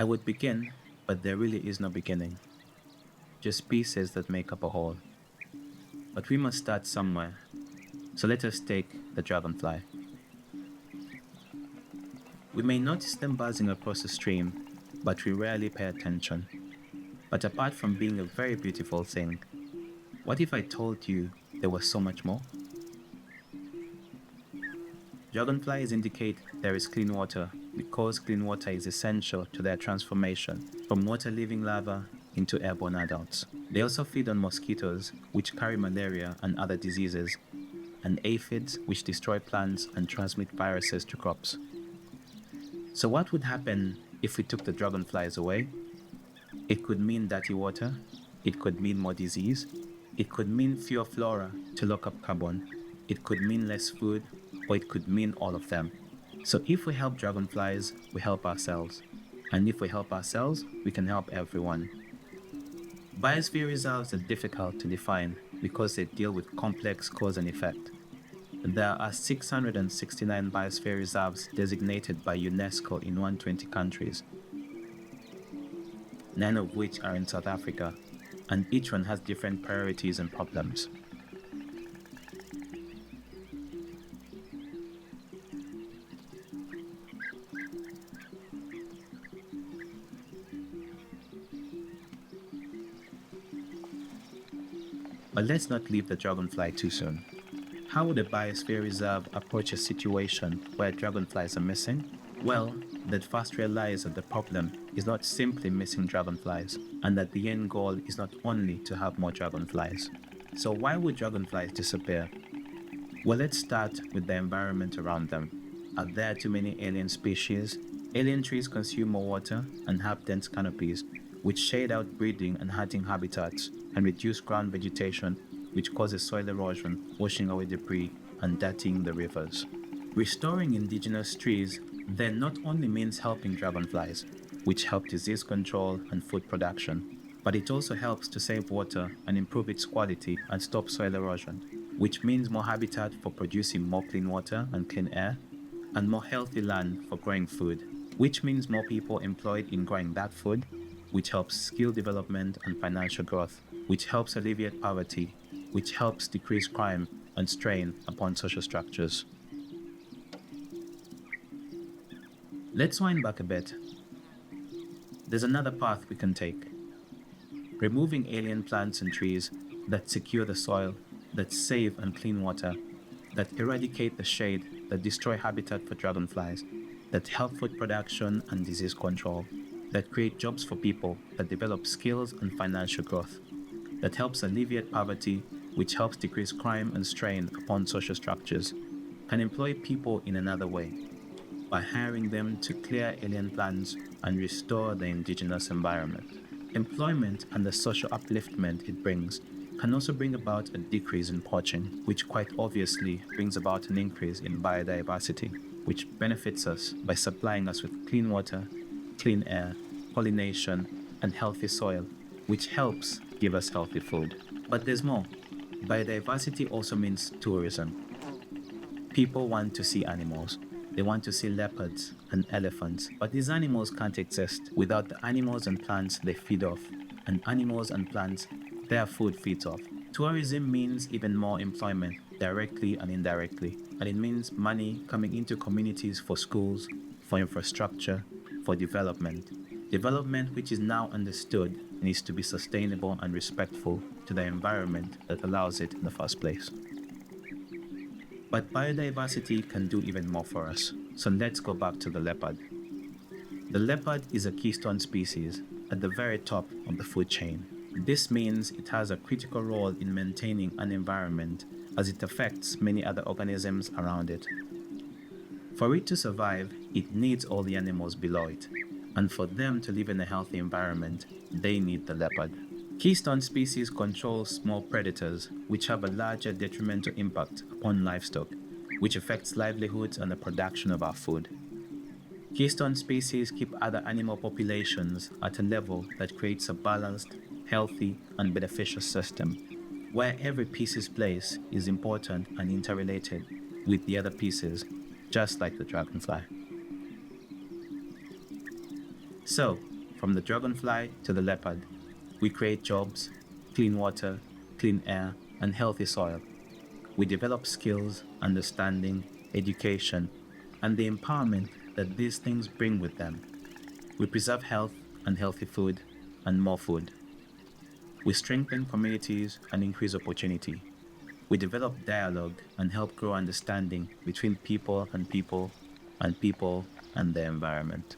I would begin, but there really is no beginning, just pieces that make up a whole. But we must start somewhere, so let us take the dragonfly. We may notice them buzzing across the stream, but we rarely pay attention. But apart from being a very beautiful thing, what if I told you there was so much more? Dragonflies indicate there is clean water because clean water is essential to their transformation from water-living larvae into airborne adults. They also feed on mosquitoes, which carry malaria and other diseases, and aphids, which destroy plants and transmit viruses to crops. So what would happen if we took the dragonflies away? It could mean dirty water, it could mean more disease, it could mean fewer flora to lock up carbon, it could mean less food, or it could mean all of them. So if we help dragonflies, we help ourselves. And if we help ourselves, we can help everyone. Biosphere reserves are difficult to define because they deal with complex cause and effect. There are 669 biosphere reserves designated by UNESCO in 120 countries, 9 of which are in South Africa, and each one has different priorities and problems. But let's not leave the dragonfly too soon. How would a biosphere reserve approach a situation where dragonflies are missing? Well, they'd first realize that the problem is not simply missing dragonflies, and that the end goal is not only to have more dragonflies. So why would dragonflies disappear? Well, let's start with the environment around them. Are there too many alien species? Alien trees consume more water and have dense canopies, which shade out breeding and hunting habitats and reduce ground vegetation, which causes soil erosion, washing away debris and dirtying the rivers. Restoring indigenous trees then not only means helping dragonflies, which help disease control and food production, but it also helps to save water and improve its quality and stop soil erosion, which means more habitat for producing more clean water and clean air, and more healthy land for growing food, which means more people employed in growing that food, which helps skill development and financial growth, which helps alleviate poverty, which helps decrease crime and strain upon social structures. Let's wind back a bit. There's another path we can take. Removing alien plants and trees that secure the soil, that save and clean water, that eradicate the shade, that destroy habitat for dragonflies, that help food production and disease control, that create jobs for people, that develop skills and financial growth, that helps alleviate poverty, which helps decrease crime and strain upon social structures, can employ people in another way, by hiring them to clear alien plants and restore the indigenous environment. Employment and the social upliftment it brings can also bring about a decrease in poaching, which quite obviously brings about an increase in biodiversity, which benefits us by supplying us with clean water, clean air, pollination, and healthy soil, which helps give us healthy food. But there's more. Biodiversity also means tourism. People want to see animals. They want to see leopards and elephants, but these animals can't exist without the animals and plants they feed off, and animals and plants their food feeds off. Tourism means even more employment, directly and indirectly, and it means money coming into communities for schools, for infrastructure, for development. Development which is now understood needs to be sustainable and respectful to the environment that allows it in the first place. But biodiversity can do even more for us, so let's go back to the leopard. The leopard is a keystone species at the very top of the food chain. This means it has a critical role in maintaining an environment as it affects many other organisms around it. For it to survive, it needs all the animals below it, and for them to live in a healthy environment, they need the leopard. Keystone species control small predators, which have a larger detrimental impact upon livestock, which affects livelihoods and the production of our food. Keystone species keep other animal populations at a level that creates a balanced, healthy, and beneficial system, where every piece's place is important and interrelated with the other pieces, just like the dragonfly. So, From the dragonfly to the leopard, we create jobs, clean water, clean air, and healthy soil. We develop skills, understanding, education, and the empowerment that these things bring with them. We preserve health and healthy food and more food. We strengthen communities and increase opportunity. We develop dialogue and help grow understanding between people and people and the environment.